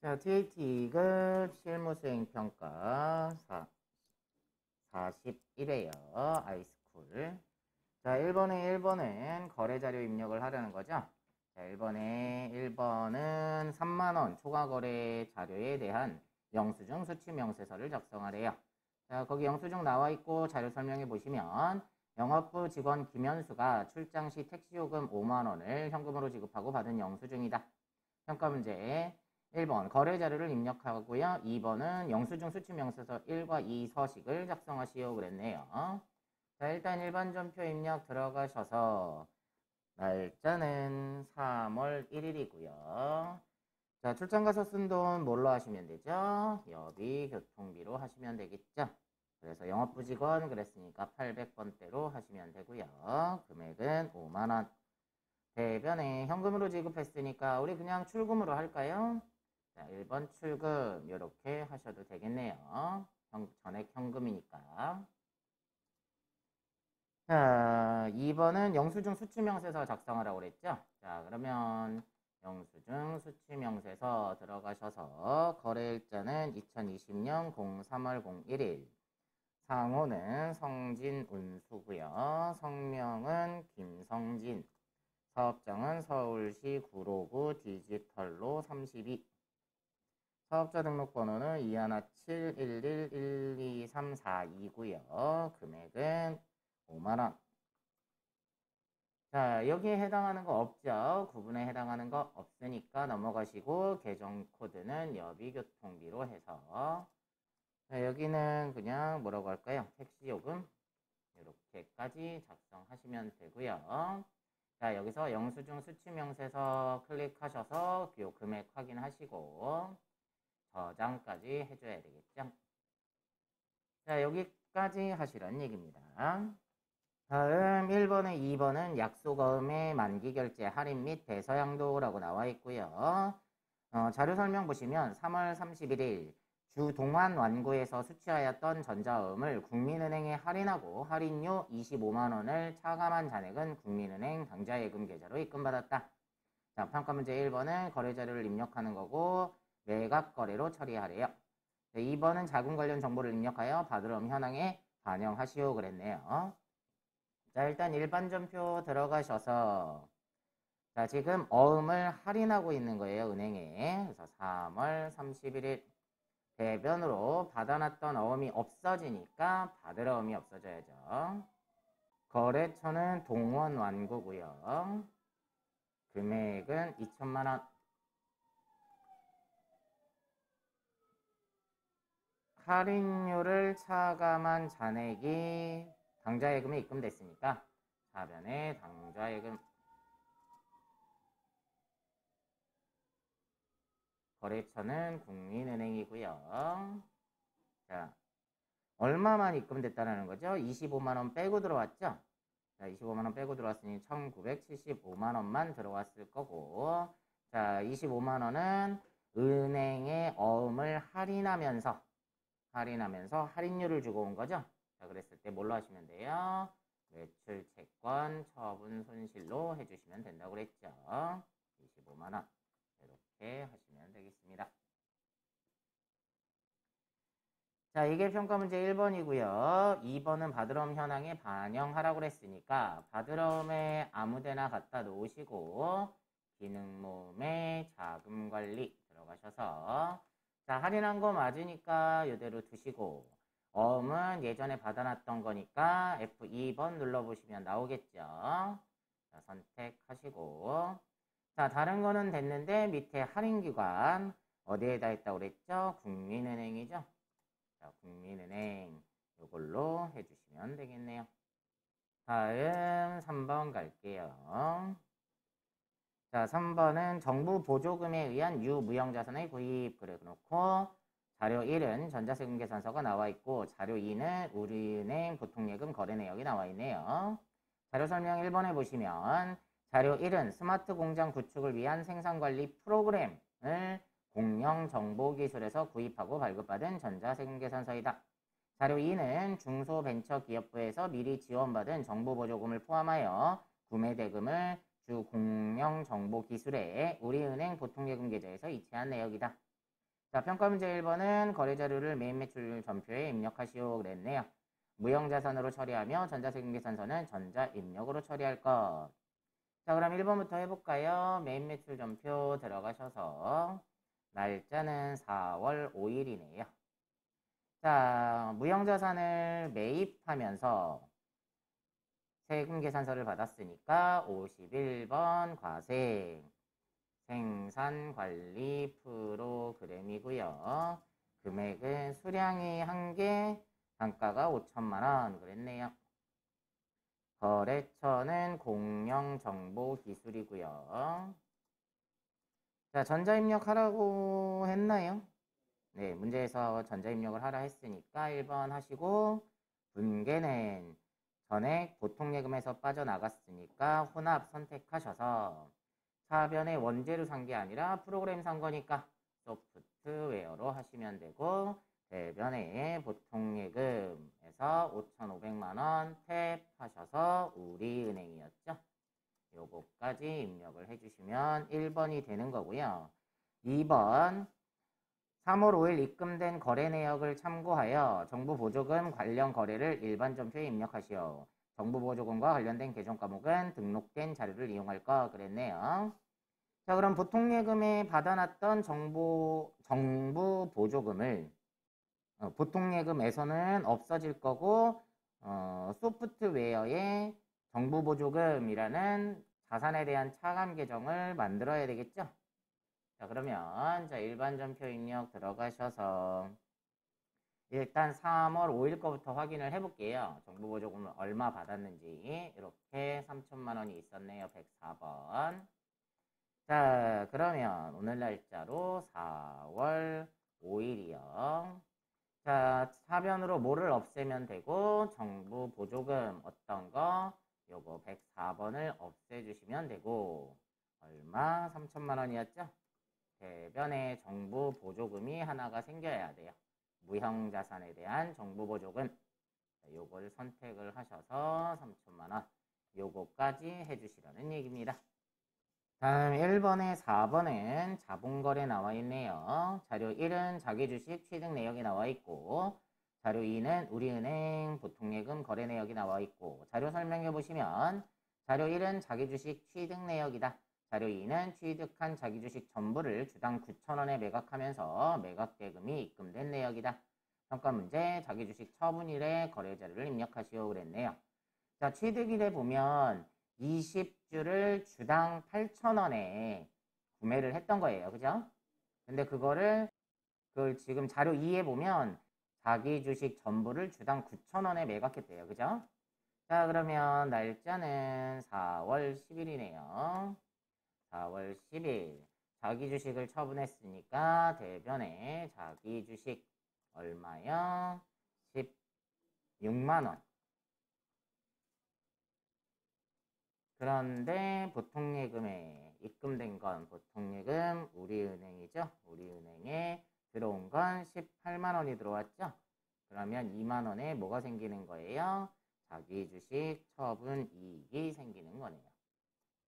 자, TAT 2급 실무수행평가 41회요. 아이스쿨. 자, 1번은 거래자료 입력을 하려는 거죠. 자, 1번은 3만원 초과거래 자료에 대한 영수증 수취명세서를 작성하래요. 자, 거기 영수증 나와 있고 자료 설명해 보시면 영업부 직원 김현수가 출장 시 택시요금 5만원을 현금으로 지급하고 받은 영수증이다. 평가 문제 1번 거래 자료를 입력하고요. 2번은 영수증 수취명세서 1과 2 서식을 작성하시오 그랬네요. 자, 일단 일반전표 입력 들어가셔서 날짜는 3월 1일이고요. 자, 출장 가서 쓴 돈 뭘로 하시면 되죠? 여비 교통비로 하시면 되겠죠. 그래서 영업부 직원 그랬으니까 800번대로 하시면 되고요. 금액은 5만원. 대변에 현금으로 지급했으니까 우리 그냥 출금으로 할까요? 자, 1번 출금 이렇게 하셔도 되겠네요. 전액 현금이니까. 자, 2번은 영수증 수취명세서 작성하라고 그랬죠? 자, 그러면 영수증 수취명세서 들어가셔서 거래일자는 2020년 03월 01일. 상호는 성진운수고요. 성명은 김성진. 사업장은 서울시 구로구 디지털로 32. 사업자 등록번호는 217111234이고요. 금액은 5만원. 자, 여기에 해당하는 거 없죠? 구분에 해당하는 거 없으니까 넘어가시고 계정 코드는 여비교통비로 해서 자, 여기는 그냥 뭐라고 할까요? 택시요금 이렇게까지 작성하시면 되고요. 자, 여기서 영수증 수취명세서 클릭하셔서 요 금액 확인하시고 저장까지 해줘야 되겠죠. 자, 여기까지 하시란 얘기입니다. 다음 1번에 2번은 약속어음의 만기결제 할인 및 배서양도라고 나와 있고요. 자료 설명 보시면 3월 31일 주 동안 완구에서 수취하였던 전자음을 국민은행에 할인하고 할인료 25만원을 차감한 잔액은 국민은행 당좌예금 계좌로 입금받았다. 자, 평가 문제 1번은 거래자료를 입력하는 거고 매각 거래로 처리하래요. 2번은 자금 관련 정보를 입력하여 받으럼 현황에 반영하시오 그랬네요. 자, 일단 일반전표 들어가셔서 자, 지금 어음을 할인하고 있는 거예요, 은행에. 그래서 3월 31일 대변으로 받아놨던 어음이 없어지니까 받으러 어음이 없어져야죠. 거래처는 동원 완구고요. 금액은 2천만원. 할인료를 차감한 잔액이 당좌예금에 입금됐으니까 사변에 당좌예금 거래처는 국민은행이고요. 자, 얼마만 입금됐다는 거죠? 25만원 빼고 들어왔죠? 자, 25만원 빼고 들어왔으니 1975만원만 들어왔을 거고 자, 25만원은 은행에 어음을 할인하면서 할인료를 주고 온 거죠? 자, 그랬을 때 뭘로 하시면 돼요? 매출 채권 처분 손실로 해주시면 된다고 그랬죠? 25만원 이렇게 하시면 되겠습니다. 자, 이게 평가 문제 1번이고요. 2번은 받으럼 현황에 반영하라고 그랬으니까 받으럼에 아무데나 갖다 놓으시고 기능모음에 자금관리 들어가셔서 자, 할인한 거 맞으니까 이대로 두시고 어음은 예전에 받아놨던 거니까 F2번 눌러보시면 나오겠죠. 자, 선택하시고 자, 다른 거는 됐는데 밑에 할인기관 어디에다 했다고 그랬죠? 국민은행이죠. 자, 국민은행 이걸로 해주시면 되겠네요. 다음 3번 갈게요. 자, 3번은 정부 보조금에 의한 유무형자산의 구입 그래 놓고 자료 1은 전자세금 계산서가 나와 있고 자료 2는 우리은행 보통예금 거래 내역이 나와 있네요. 자료 설명 1번에 보시면 자료 1은 스마트 공장 구축을 위한 생산관리 프로그램을 공영정보기술에서 구입하고 발급받은 전자세금 계산서이다. 자료 2는 중소벤처기업부에서 미리 지원받은 정보보조금을 포함하여 구매대금을 주 공영정보기술에 우리은행 보통예금 계좌에서 이체한 내역이다. 자, 평가 문제 1번은 거래 자료를 메인 매출 전표에 입력하시오 그랬네요. 무형자산으로 처리하며 전자세금계산서는 전자입력으로 처리할 것. 자, 그럼 1번부터 해볼까요? 메인 매출 전표 들어가셔서 날짜는 4월 5일이네요. 자, 무형자산을 매입하면서 세금계산서를 받았으니까 51번 과세 생산관리 프로그램이고요. 금액은 수량이 1개, 단가가 5천만 원 그랬네요. 거래처는 공영정보기술이고요. 자, 전자입력하라고 했나요? 네, 문제에서 전자입력을 하라 했으니까 1번 하시고, 분계는 전액 보통예금에서 빠져나갔으니까 혼합 선택하셔서 차변에 원재료 산 게 아니라 프로그램 산 거니까 소프트웨어로 하시면 되고, 대변에 보통예금에서 5,500만 원 탭하셔서 우리은행이었죠. 요거까지 입력을 해주시면 1번이 되는 거고요. 2번 3월 5일 입금된 거래 내역을 참고하여 정부보조금 관련 거래를 일반 전표에 입력하시오. 정부보조금과 관련된 계정 과목은 등록된 자료를 이용할 거 그랬네요. 자, 그럼 보통예금에 받아놨던 정부 보조금을 보통예금에서는 없어질 거고 소프트웨어에 정부보조금이라는 자산에 대한 차감 계정을 만들어야 되겠죠. 자, 그러면 자, 일반 전표 입력 들어가셔서 일단 3월 5일 거부터 확인을 해볼게요. 정부보조금을 얼마 받았는지. 이렇게 3천만 원이 있었네요. 104번. 자, 그러면 오늘 날짜로 4월 5일이요. 자, 사변으로 뭐를 없애면 되고 정부 보조금 어떤 거 요거 104번을 없애주시면 되고 얼마? 3천만 원이었죠? 대변에 정부 보조금이 하나가 생겨야 돼요. 무형자산에 대한 정부 보조금 요걸 선택을 하셔서 3천만 원 요거까지 해주시라는 얘기입니다. 다음 1번에 4번은 자본거래 나와 있네요. 자료 1은 자기주식 취득 내역이 나와 있고 자료 2는 우리은행 보통예금 거래 내역이 나와 있고 자료 설명해 보시면 자료 1은 자기주식 취득 내역이다. 자료 2는 취득한 자기주식 전부를 주당 9,000원에 매각하면서 매각대금이 입금된 내역이다. 평가 문제 자기주식 처분일에 거래 자료를 입력하시오 그랬네요. 자, 취득일에 보면 20주를 주당 8,000원에 구매를 했던 거예요. 그죠? 근데 그걸 지금 자료 2에 보면 자기 주식 전부를 주당 9,000원에 매각했대요. 그죠? 자, 그러면 날짜는 4월 10일이네요. 4월 10일. 자기 주식을 처분했으니까 대변에 자기 주식 얼마요? 16만 원. 그런데 보통예금에 입금된 건 보통예금 우리은행이죠. 우리은행에 들어온 건 18만 원이 들어왔죠. 그러면 2만 원에 뭐가 생기는 거예요? 자기 주식 처분 이익이 생기는 거네요.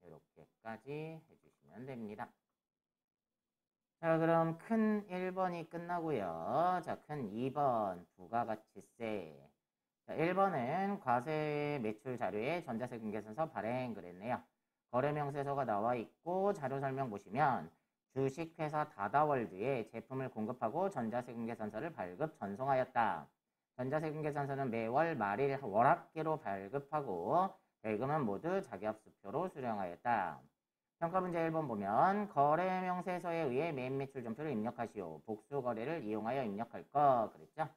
이렇게까지 해주시면 됩니다. 자, 그럼 큰 1번이 끝나고요. 자, 큰 2번 부가가치세. 자, 1번은 과세 매출 자료에 전자세금계산서 발행 그랬네요. 거래명세서가 나와 있고 자료 설명 보시면 주식회사 다다월드에 제품을 공급하고 전자세금계산서를 발급 전송하였다. 전자세금계산서는 매월 말일 월합계로 발급하고 대금은 모두 자기합수표로 수령하였다. 평가문제 1번 보면 거래명세서에 의해 메인 매출 전표를 입력하시오. 복수거래를 이용하여 입력할 거 그랬죠?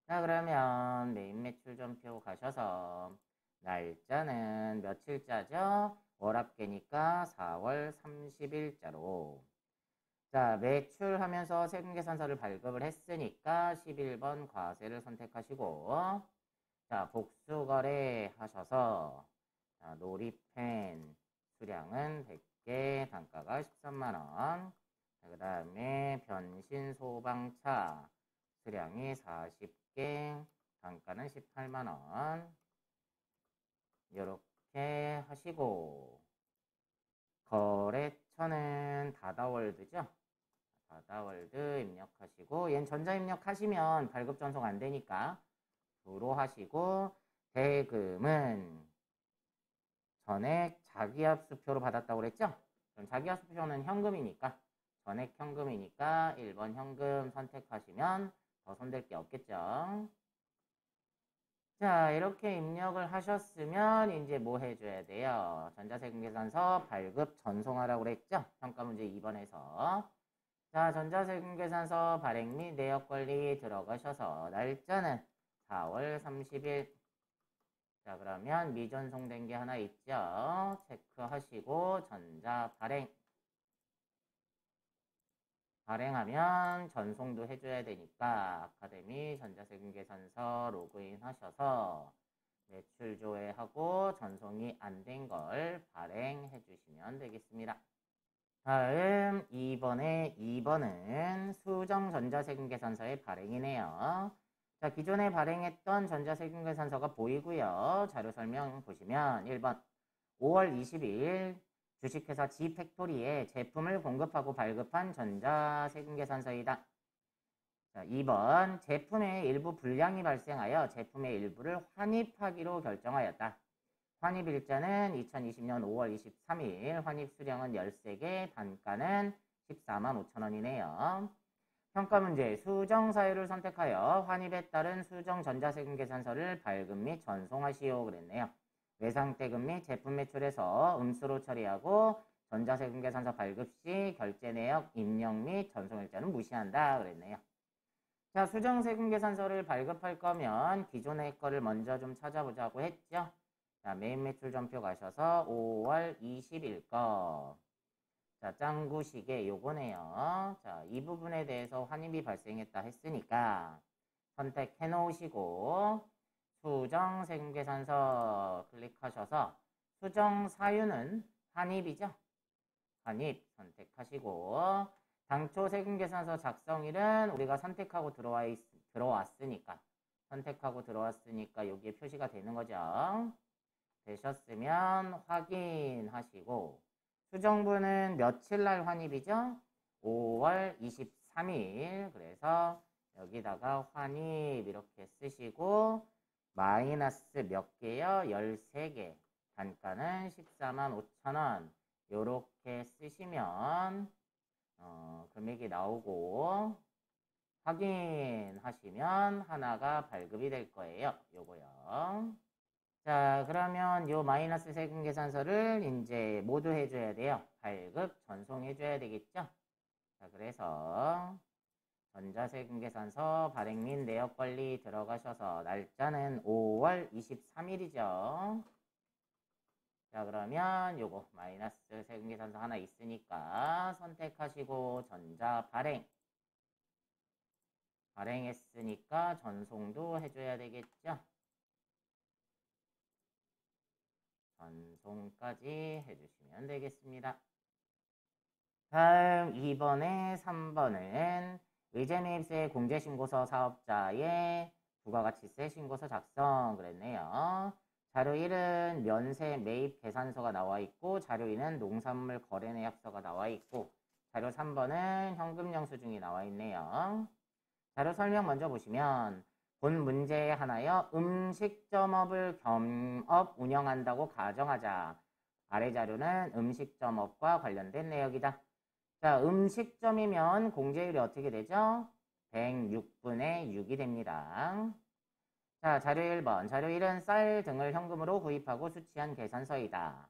자, 그러면 메인 매출 전표 가셔서 날짜는 며칠자죠? 월합계니까 4월 30일자로 자, 매출하면서 세금계산서를 발급을 했으니까 11번 과세를 선택하시고 자, 복수거래 하셔서 자, 놀이펜 수량은 100개, 단가가 13만원. 그 다음에 변신 소방차 수량이 40개, 단가는 18만원. 이렇게 하시고 거래처는 다다월드죠. 바다월드 입력하시고, 얘는 전자 입력하시면 발급 전송 안 되니까 도로 하시고, 대금은 전액 자기압수표로 받았다고 그랬죠? 그럼 자기압수표는 현금이니까, 전액 현금이니까 1번 현금 선택하시면 더 손댈 게 없겠죠? 자, 이렇게 입력을 하셨으면 이제 뭐 해줘야 돼요? 전자세금계산서 발급 전송하라고 그랬죠? 평가문제 2번에서. 자, 전자세금계산서 발행 및 내역관리 들어가셔서 날짜는 4월 30일. 자, 그러면 미전송된 게 하나 있죠? 체크하시고 전자 발행. 발행하면 전송도 해줘야 되니까 아카데미 전자세금계산서 로그인 하셔서 매출 조회하고 전송이 안 된 걸 발행해 주시면 되겠습니다. 다음 2번은 수정 전자세금계산서의 발행이네요. 자, 기존에 발행했던 전자세금계산서가 보이고요. 자료 설명 보시면 1번 5월 22일 주식회사 G팩토리에 제품을 공급하고 발급한 전자세금계산서이다. 자, 2번 제품의 일부 불량이 발생하여 제품의 일부를 환입하기로 결정하였다. 환입일자는 2020년 5월 23일, 환입수량은 13개, 단가는 145,000원이네요. 평가문제 수정사유를 선택하여 환입에 따른 수정 전자세금계산서를 발급 및 전송하시오 그랬네요. 외상대금 및 제품 매출에서 음수로 처리하고 전자세금계산서 발급 시 결제 내역 입력 및 전송일자는 무시한다 그랬네요. 자, 수정세금계산서를 발급할 거면 기존의 거를 먼저 좀 찾아보자고 했죠. 자, 메인 매출 전표 가셔서 5월 20일 거. 자, 짱구시계 요거네요. 자, 이 부분에 대해서 환입이 발생했다 했으니까 선택해 놓으시고 수정세금계산서 클릭하셔서 수정 사유는 환입이죠. 환입 선택하시고 당초 세금계산서 작성일은 우리가 선택하고 들어왔으니까 여기에 표시가 되는 거죠. 되셨으면 확인하시고 수정분은 며칠 날 환입이죠? 5월 23일. 그래서 여기다가 환입 이렇게 쓰시고 마이너스 몇 개요? 13개. 단가는 145,000원. 요렇게 쓰시면 금액이 나오고 확인하시면 하나가 발급이 될 거예요. 요거요. 자, 그러면 요 마이너스 세금 계산서를 이제 모두 해줘야 돼요. 발급 전송해줘야 되겠죠? 자, 그래서 전자세금 계산서 발행 및 내역 관리 들어가셔서 날짜는 5월 23일이죠. 자, 그러면 요거 마이너스 세금 계산서 하나 있으니까 선택하시고 전자 발행했으니까 전송도 해줘야 되겠죠? 전송까지 해주시면 되겠습니다. 다음 2번에 3번은 의제매입세 공제신고서 사업자의 부가가치세 신고서 작성 그랬네요. 자료 1은 면세 매입 계산서가 나와 있고 자료 2는 농산물 거래 내역서가 나와 있고 자료 3번은 현금 영수증이 나와 있네요. 자료 설명 먼저 보시면 본 문제에 하나여 음식점업을 겸업 운영한다고 가정하자. 아래 자료는 음식점업과 관련된 내역이다. 자, 음식점이면 공제율이 어떻게 되죠? 106분의 6이 됩니다. 자, 자료 1번. 자료 1은 쌀 등을 현금으로 구입하고 수취한 계산서이다.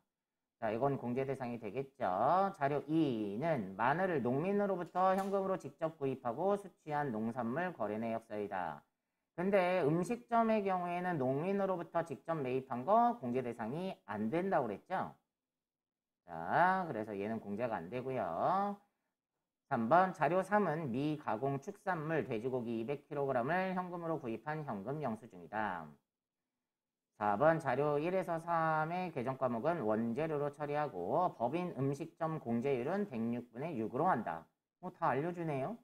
자, 이건 공제 대상이 되겠죠. 자료 2는 마늘을 농민으로부터 현금으로 직접 구입하고 수취한 농산물 거래 내역서이다. 근데 음식점의 경우에는 농민으로부터 직접 매입한 거 공제 대상이 안 된다고 그랬죠. 자, 그래서 얘는 공제가 안 되고요. 3번 자료 3은 미가공 축산물 돼지고기 200kg을 현금으로 구입한 현금 영수증이다. 4번 자료 1에서 3의 개정 과목은 원재료로 처리하고 법인 음식점 공제율은 106분의 6으로 한다. 다 알려주네요.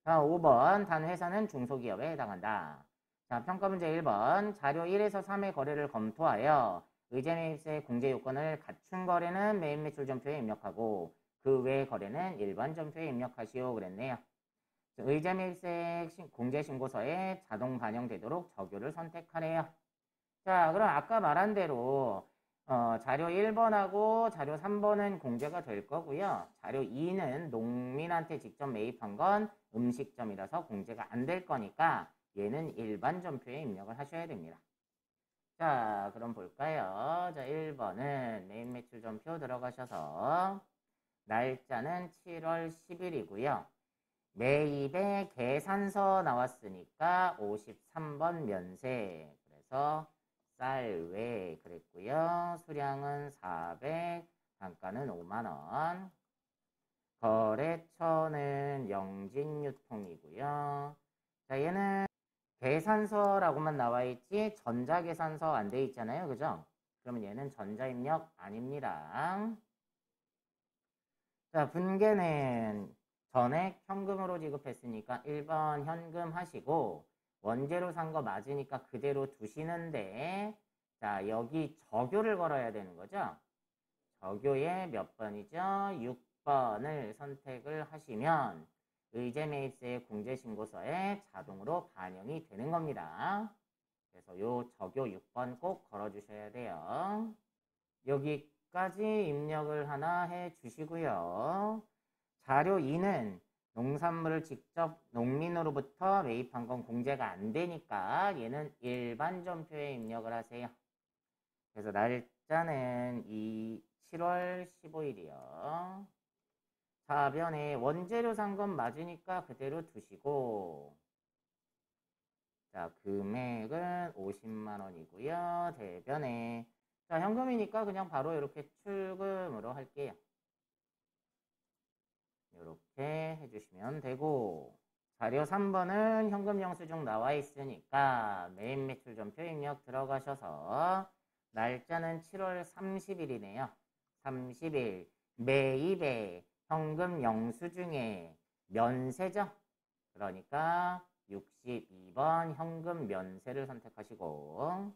자, 5번 단 회사는 중소기업에 해당한다. 자, 평가문제 1번 자료 1에서 3의 거래를 검토하여 의제매입세 공제 요건을 갖춘 거래는 매입매출 전표에 입력하고 그 외 거래는 일반 점표에 입력하시오 그랬네요. 의제 매입세액 공제신고서에 자동 반영되도록 적요를 선택하래요. 자, 그럼 아까 말한 대로 자료 1번하고 자료 3번은 공제가 될 거고요. 자료 2는 농민한테 직접 매입한 건 음식점이라서 공제가 안 될 거니까 얘는 일반 점표에 입력을 하셔야 됩니다. 자, 그럼 볼까요? 자, 1번은 매입 매출 점표 들어가셔서 날짜는 7월 10일이고요. 매입의 계산서 나왔으니까 53번 면세. 그래서 쌀외 그랬고요. 수량은 400, 단가는 5만원. 거래처는 영진유통이고요. 자, 얘는 계산서라고만 나와 있지 전자계산서 안 돼 있잖아요. 그죠? 그러면 얘는 전자입력 아닙니다. 자, 분계는 전액 현금으로 지급했으니까 1번 현금 하시고 원재료 산 거 맞으니까 그대로 두시는데 자, 여기 적요를 걸어야 되는 거죠. 적요에 몇 번이죠? 6번을 선택을 하시면 의제 매입세 공제신고서에 자동으로 반영이 되는 겁니다. 그래서 요 적요 6번 꼭 걸어주셔야 돼요. 여기까지 입력을 하나 해 주시고요. 자료 2는 농산물을 직접 농민으로부터 매입한 건 공제가 안 되니까 얘는 일반 점표에 입력을 하세요. 그래서 날짜는 7월 15일이요. 사변에 원재료 산 건 맞으니까 그대로 두시고 자, 금액은 50만 원이고요. 대변에 자, 현금이니까 그냥 바로 이렇게 출금으로 할게요. 이렇게 해주시면 되고 자료 3번은 현금 영수증 나와 있으니까 매입 매출 점표 입력 들어가셔서 날짜는 7월 30일이네요. 30일 매입의 현금 영수증에 면세죠. 그러니까 62번 현금 면세를 선택하시고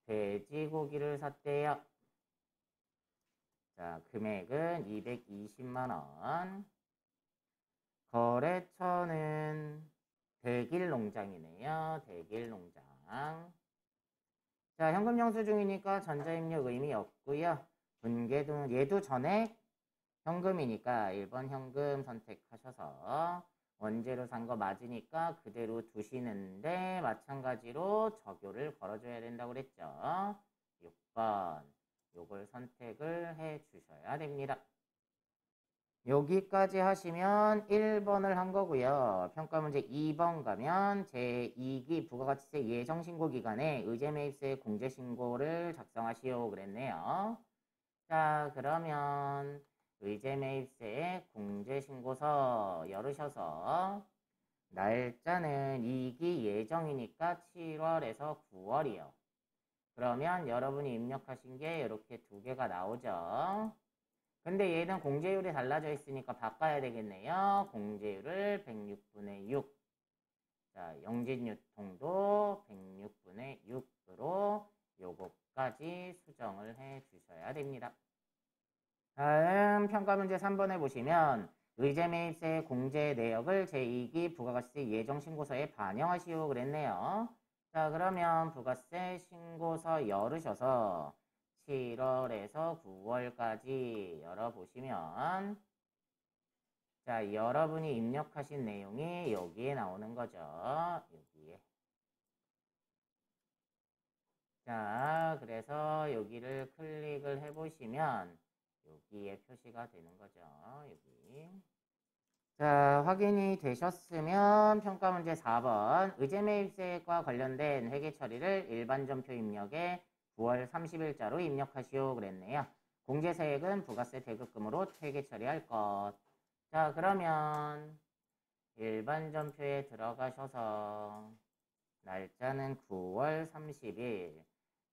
돼지고기를 샀대요. 자, 금액은 220만 원. 거래처는 대길농장이네요. 대길농장. 자, 현금 영수증이니까 전자입력 의미 없고요. 분계도 얘도 전액 현금이니까 1번 현금 선택하셔서 원재료 산 거 맞으니까 그대로 두시는데 마찬가지로 적요를 걸어줘야 된다고 그랬죠. 6번 요걸 선택을 해 주셔야 됩니다. 여기까지 하시면 1번을 한 거고요. 평가문제 2번 가면 제2기 부가가치세 예정신고 기간에 의제매입세 공제신고를 작성하시오 그랬네요. 자, 그러면 의제매입세 공제신고서 열으셔서 날짜는 2기 예정이니까 7월에서 9월이요. 그러면 여러분이 입력하신 게 이렇게 두 개가 나오죠. 근데 얘는 공제율이 달라져 있으니까 바꿔야 되겠네요. 공제율을 106분의 6. 자, 영진유통도 106분의 6으로 요거까지 수정을 해 주셔야 됩니다. 다음 평가문제 3번에 보시면 의제매입세 공제 내역을 제2기 부가가치세 예정신고서에 반영하시오 그랬네요. 자, 그러면 부가세 신고서 열으셔서 7월에서 9월까지 열어보시면 자, 여러분이 입력하신 내용이 여기에 나오는 거죠. 여기에. 자, 그래서 여기를 클릭을 해보시면 여기에 표시가 되는 거죠. 여기. 자, 확인이 되셨으면 평가문제 4번 의제매입세액과 관련된 회계 처리를 일반 점표 입력에 9월 30일자로 입력하시오 그랬네요. 공제세액은 부가세 대급금으로 회계 처리할 것. 자, 그러면 일반 점표에 들어가셔서 날짜는 9월 30일.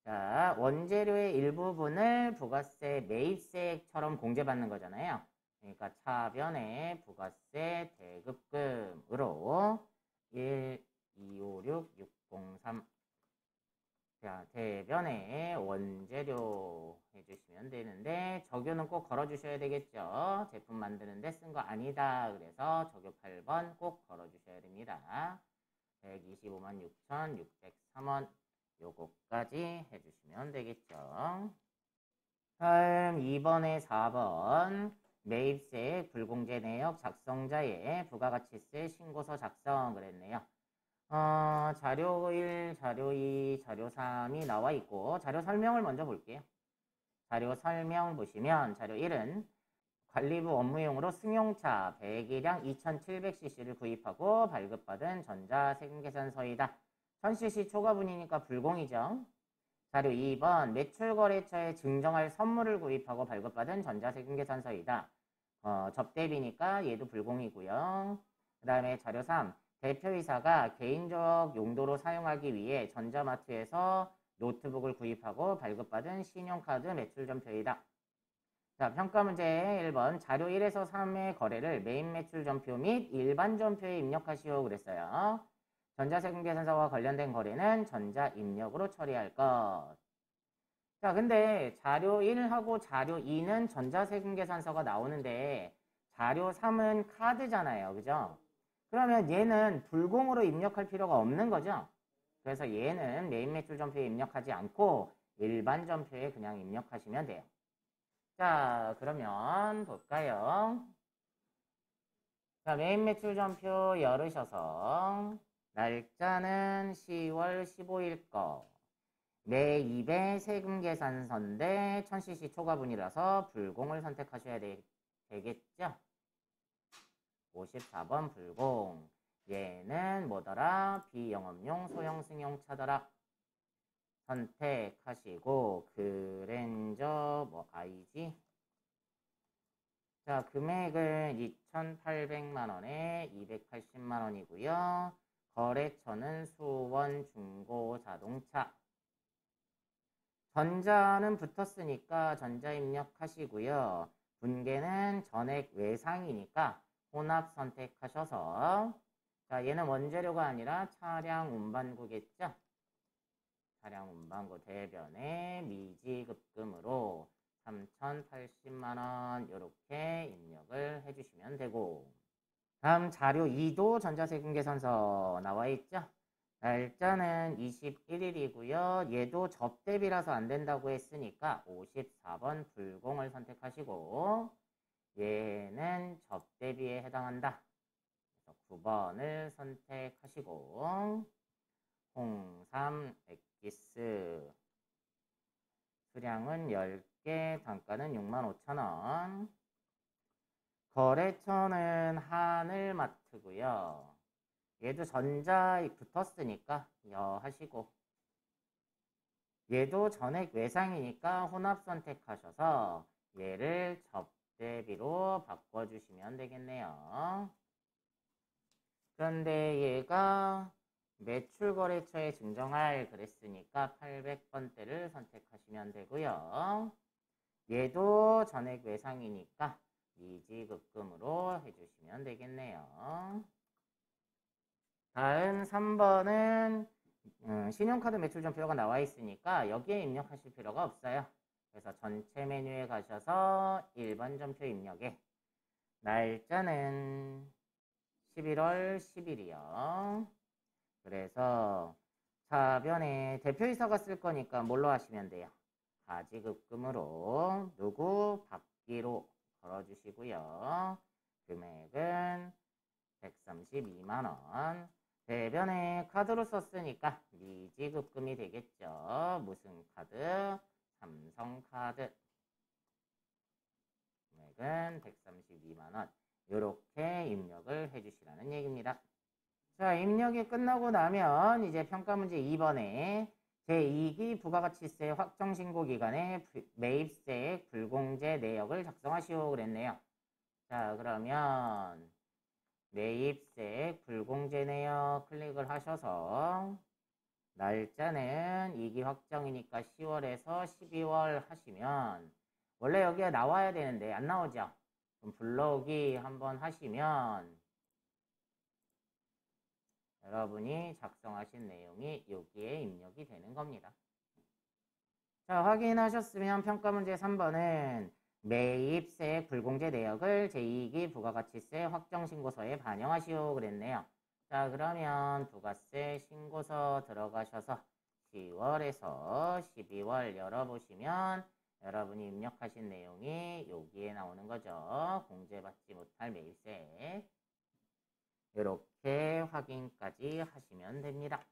자, 원재료의 일부분을 부가세 매입세액처럼 공제받는 거잖아요. 그러니까 차변에 부가세 대급금으로 1, 2, 5, 6, 603 자, 대변에 원재료 해주시면 되는데 적요는 꼭 걸어주셔야 되겠죠. 제품 만드는데 쓴 거 아니다. 그래서 적요 8번 꼭 걸어주셔야 됩니다. 125만 6,603원 요거까지 해주시면 되겠죠. 다음 2번에 4번 매입세 불공제 내역 작성자의 부가가치세 신고서 작성 그랬네요. 자료 1, 자료 2, 자료 3이 나와 있고 자료 설명을 먼저 볼게요. 자료 설명 보시면 자료 1은 관리부 업무용으로 승용차 100일량 2700cc를 구입하고 발급받은 전자세금계산서이다. 1000cc 초과분이니까 불공이죠. 자료 2번 매출거래처에 증정할 선물을 구입하고 발급받은 전자세금계산서이다. 접대비니까 얘도 불공이고요. 그 다음에 자료 3 대표이사가 개인적 용도로 사용하기 위해 전자마트에서 노트북을 구입하고 발급받은 신용카드 매출전표이다. 자, 평가문제 1번 자료 1에서 3의 거래를 메인 매출전표 및 일반전표에 입력하시오 그랬어요. 전자세금계산서와 관련된 거래는 전자입력으로 처리할 것. 자, 근데 자료 1하고 자료 2는 전자세금계산서가 나오는데 자료 3은 카드잖아요. 그죠? 그러면 얘는 불공으로 입력할 필요가 없는 거죠. 그래서 얘는 메인 매출 전표에 입력하지 않고 일반 전표에 그냥 입력하시면 돼요. 자, 그러면 볼까요? 자, 메인 매출 전표 열으셔서 날짜는 10월 15일 거. 매입의 세금 계산서인데 1000cc 초과분이라서 불공을 선택하셔야 되겠죠? 54번 불공. 얘는 뭐더라? 비영업용 소형 승용차더라. 선택하시고 그랜저 뭐 IG. 자, 금액은 2,800만원에 280만원이고요. 거래처는 수원 중고자동차. 전자는 붙었으니까 전자 입력하시고요. 분계는 전액 외상이니까 혼합 선택하셔서 자, 얘는 원재료가 아니라 차량 운반구겠죠? 차량 운반구 대변에 미지급금으로 3,080만원 이렇게 입력을 해주시면 되고 다음 자료 2도 전자세금계산서 나와 있죠? 날짜는 21일이고요. 얘도 접대비라서 안 된다고 했으니까 54번 불공을 선택하시고 얘는 접대비에 해당한다. 그래서 9번을 선택하시고 홍삼 엑기스 수량은 10개, 단가는 65,000원. 거래처는 하늘마트고요. 얘도 전자 붙었으니까 하시고 얘도 전액 외상이니까 혼합 선택하셔서 얘를 접대비로 바꿔주시면 되겠네요. 그런데 얘가 매출거래처에 증정할 그랬으니까 800번대를 선택하시면 되고요. 얘도 전액 외상이니까 미지급금으로 해주시면 되겠네요. 다음 3번은 신용카드 매출전표가 나와 있으니까 여기에 입력하실 필요가 없어요. 그래서 전체 메뉴에 가셔서 1번 전표 입력에 날짜는 11월 10일이요. 그래서 차변에 대표이사가 쓸 거니까 뭘로 하시면 돼요? 가지급금으로 누구 받기로 걸어주시고요. 금액은 132만원. 대변에 카드로 썼으니까 미지급금이 되겠죠. 무슨 카드? 삼성카드. 금액은 132만원. 이렇게 입력을 해주시라는 얘기입니다. 자, 입력이 끝나고 나면 이제 평가문제 2번에 제2기 부가가치세 확정신고 기간에 매입세액 불공제 내역을 작성하시오 그랬네요. 자, 그러면 매입세액 불공제 내역 클릭을 하셔서 날짜는 2기 확정이니까 10월에서 12월 하시면 원래 여기에 나와야 되는데 안 나오죠? 그럼 불러오기 한번 하시면 여러분이 작성하신 내용이 여기에 입력이 되는 겁니다. 자, 확인하셨으면 평가 문제 3번은 매입세 불공제 내역을 제2기 부가가치세 확정신고서에 반영하시오 그랬네요. 자, 그러면 부가세 신고서 들어가셔서 10월에서 12월 열어보시면 여러분이 입력하신 내용이 여기에 나오는 거죠. 공제받지 못할 매입세. 이렇게 확인까지 하시면 됩니다.